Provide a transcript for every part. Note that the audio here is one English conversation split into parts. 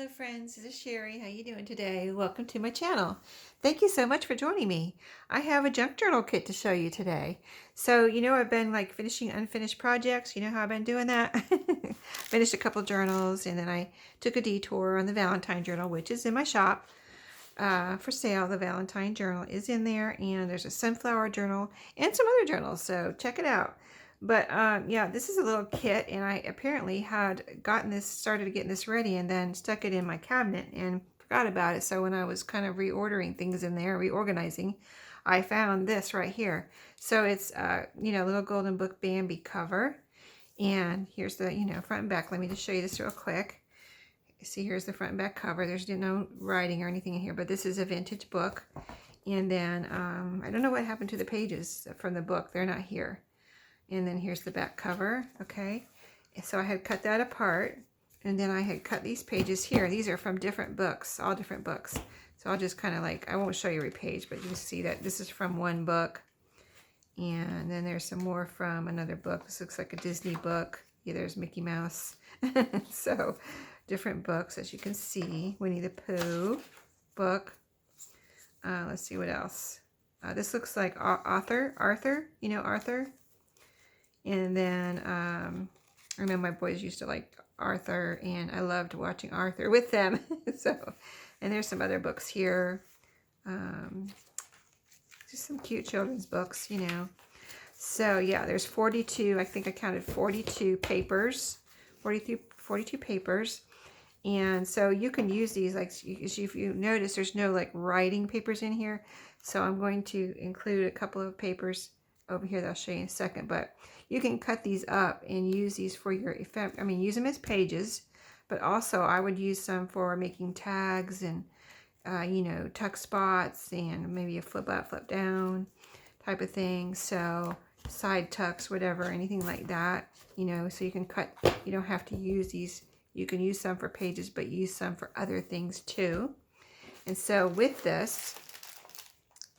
Hello friends, this is Sherry. How you doing today? Welcome to my channel. Thank you so much for joining me. I have a junk journal kit to show you today. So, I've been like finishing unfinished projects. You know how I've been doing that? Finished a couple journals, and then I took a detour on the Valentine journal, which is in my shop for sale. The Valentine journal is in there, and there's a sunflower journal and some other journals, so check it out. But yeah, this is a little kit, and I apparently had started getting this ready and then stuck it in my cabinet and forgot about it. So when I was kind of reordering things in there, reorganizing, I found this right here. So it's, little golden book Bambi cover. And here's the, front and back. Let me just show you this real quick. See, here's the front and back cover. There's no writing or anything in here, but this is a vintage book. And then I don't know what happened to the pages from the book. They're not here. And then here's the back cover. Okay, so I had cut that apart, and then I had cut these pages here. These are from different books, all different books. So I'll just kind of I won't show you every page, but you can see that this is from one book. And then there's some more from another book. This looks like a Disney book. Yeah, there's Mickey Mouse. So different books, as you can see. Winnie the Pooh book. Let's see what else. This looks like Arthur. Arthur. And then I remember my boys used to like Arthur, and I loved watching Arthur with them. And there's some other books here. Just some cute children's books, So yeah, there's 42, I think I counted 42 papers, 42 papers. And so you can use these, if you notice, there's no writing papers in here. So I'm going to include a couple of papers over here that I'll show you in a second, but you can cut these up and use these for your effect. I mean, use them as pages, but also I would use some for making tags and, tuck spots and maybe a flip up, flip down type of thing. So side tucks, whatever, anything like that, so you can cut, you don't have to use these. You can use some for pages, but use some for other things too. And so with this,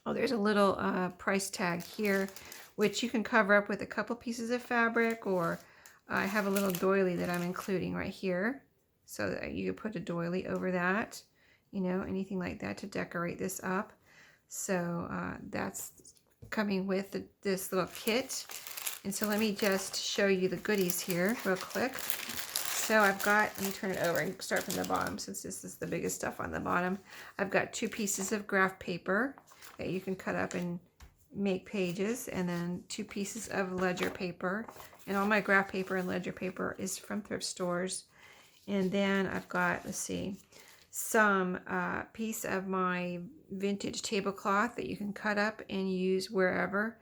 there's a little price tag here, which you can cover up with a couple pieces of fabric, or I have a little doily that I'm including right here, so that you can put a doily over that, anything like that to decorate this up. So that's coming with this little kit. And so let me just show you the goodies here real quick. So I've got, let me turn it over and start from the bottom, since this is the biggest stuff on the bottom. I've got 2 pieces of graph paper that you can cut up and make pages, and then 2 pieces of ledger paper. And all my graph paper and ledger paper is from thrift stores. And then I've got, let's see, some piece of my vintage tablecloth that you can cut up and use wherever.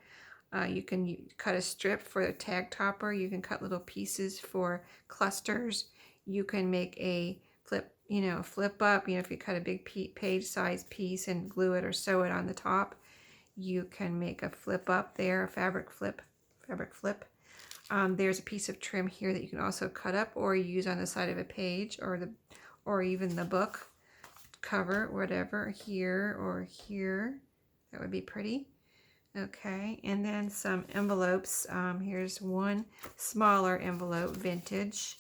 You can cut a strip for a tag topper. You can cut little pieces for clusters. You can make a flip up. If you cut a big page size piece and glue it or sew it on the top, you can make a flip up there, a fabric flip. There's a piece of trim here that you can also cut up or use on the side of a page, or even the book cover, whatever, here or here. That would be pretty. Okay, and then some envelopes. Here's one smaller envelope, vintage.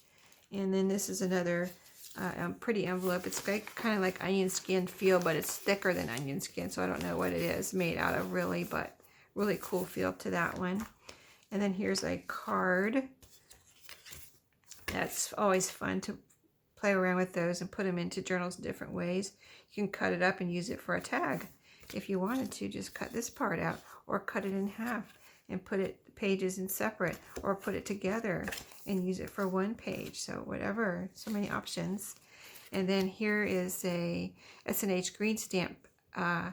And then this is another pretty envelope. It's kind of like onion skin feel, but it's thicker than onion skin, so I don't know what it is made out of really, but really cool feel to that one. And then here's a card. That's always fun to play around with those and put them into journals in different ways. You can cut it up and use it for a tag. If you wanted to, just cut this part out, or cut it in half and put pages in separate, or put it together and use it for one page. So whatever, so many options. And then here is a S&H green stamp a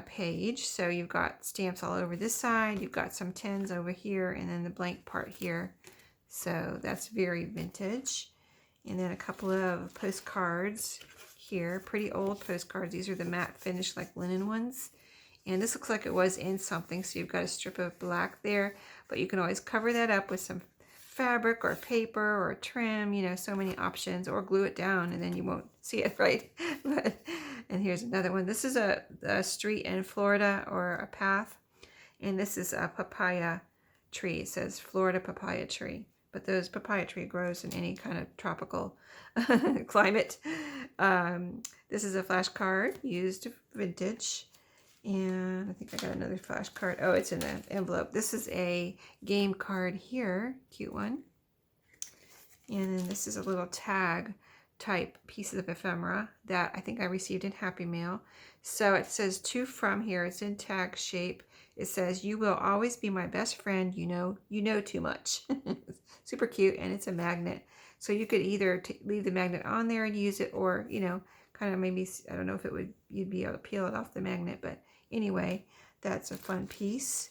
page. So you've got stamps all over this side, you've got some 10s over here, and then the blank part here. So that's very vintage. And then a couple of postcards here, pretty old postcards. These are the matte finish, like linen ones. And this looks like it was in something, so you've got a strip of black there, but you can always cover that up with some fabric or paper or trim, so many options, or glue it down and then you won't see it, right? And here's another one. This is a street in Florida, or a path, and this is a papaya tree. It says Florida papaya tree, but those papaya tree grows in any kind of tropical climate. This is a flashcard, used vintage. And I think I got another flashcard. Oh, it's in an envelope. This is a game card here. Cute one. And then this is a little tag type piece of ephemera that I think I received in Happy Mail. So it says to from here. It's in tag shape. It says, "You will always be my best friend. You know too much." Super cute, and it's a magnet. So you could either leave the magnet on there and use it, or kind of maybe, I don't know if you'd be able to peel it off the magnet, but anyway, that's a fun piece.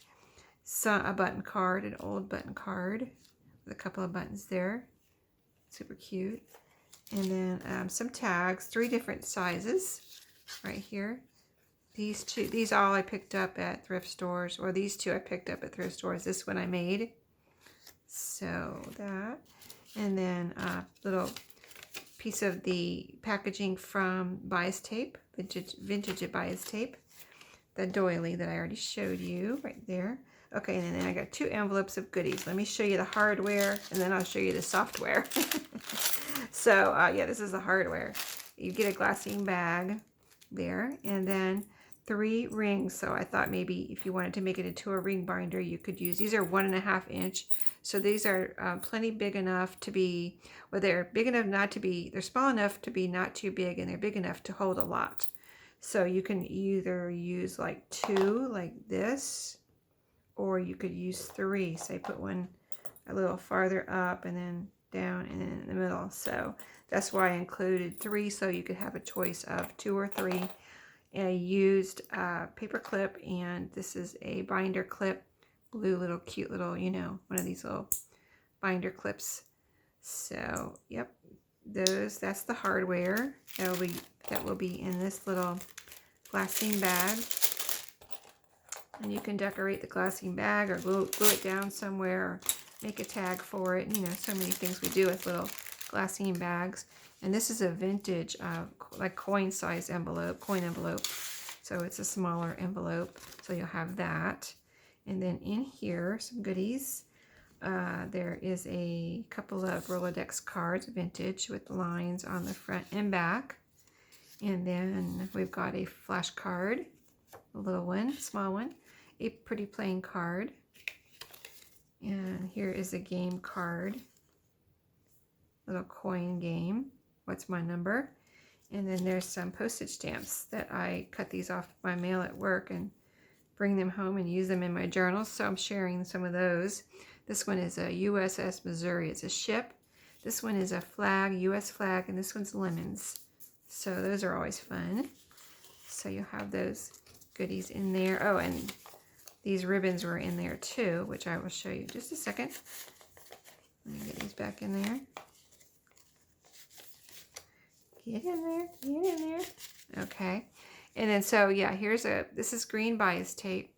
So a button card, an old button card with a couple of buttons there. Super cute. And then some tags, 3 different sizes right here. These all I picked up at thrift stores, or these 2 I picked up at thrift stores. This one I made. So that. And then a little piece of the packaging from bias tape, vintage bias tape. The doily that I already showed you right there. Okay, and then I got 2 envelopes of goodies. Let me show you the hardware, and then I'll show you the software. So, yeah, this is the hardware. You get a glassine bag there, and then 3 rings. So I thought maybe if you wanted to make it into a ring binder, you could use, these are 1.5 inch. So these are plenty big enough to be, well, they're big enough not to be, they're small enough to be not too big, and they're big enough to hold a lot. So you can either use like 2 like this, or you could use 3. So I put one a little farther up, and then down, and then in the middle. So that's why I included 3, so you could have a choice of 2 or 3. And I used paper clip, and this is a binder clip, blue little cute little, one of these little binder clips. So yep, that's the hardware that will be in this little glassine bag. And you can decorate the glassine bag, or glue it down somewhere, or make a tag for it. So many things we do with little glassine bags. And this is a vintage, like coin size envelope, coin envelope. So it's a smaller envelope. So you'll have that. And then in here, some goodies. There is a couple of Rolodex cards, vintage, with lines on the front and back. And then we've got a flash card, a little one, small one, a pretty plain card. And here is a game card, little coin game. What's my number? And then there's some postage stamps that I cut these off my mail at work and bring them home and use them in my journals. So I'm sharing some of those. This one is a USS Missouri. It's a ship. This one is a flag, US flag, and this one's lemons. So those are always fun. So you'll have those goodies in there. Oh, and these ribbons were in there too, which I will show you in just a second. Let me get these back in there. Get in there, get in there. Okay. And then, so yeah, this is green bias tape.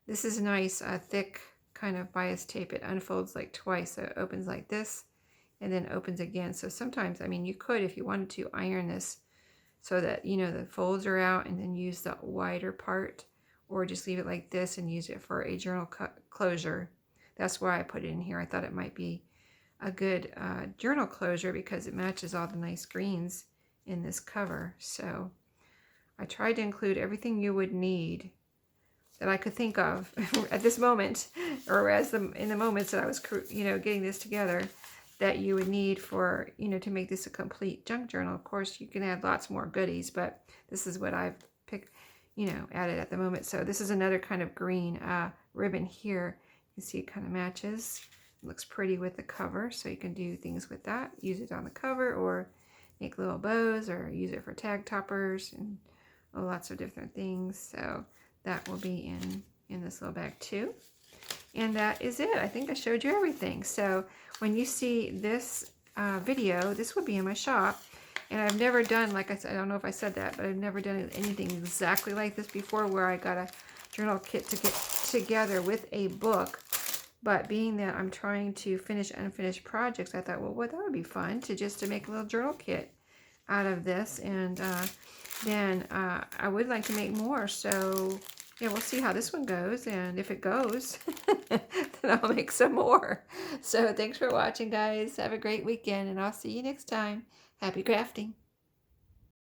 This is nice, thick kind of bias tape. It unfolds like twice. So it opens like this and then opens again. So sometimes, you could, if you wanted to, iron this so that, the folds are out, and then use the wider part, or just leave it like this and use it for a journal closure. That's why I put it in here. I thought it might be a good journal closure because it matches all the nice greens in this cover. So I tried to include everything you would need that I could think of at this moment, or in the moments that I was, getting this together, that you would need for, to make this a complete junk journal. Of course, you can add lots more goodies, but this is what I've picked, added at the moment. So this is another kind of green ribbon here. You see it kind of matches. It looks pretty with the cover, so you can do things with that. Use it on the cover, or make little bows, or use it for tag toppers, and lots of different things. So that will be in this little bag too. And that is it. I think I showed you everything. So when you see this video, this will be in my shop. And I've never done, like I said, I don't know if I said that, but I've never done anything exactly like this before, where I got a journal kit to get together with a book. But being that I'm trying to finish unfinished projects, I thought, well, that would be fun to make a little journal kit out of this. And then I would like to make more. So yeah, we'll see how this one goes. And if it goes, then I'll make some more. So thanks for watching, guys. Have a great weekend, and I'll see you next time. Happy crafting.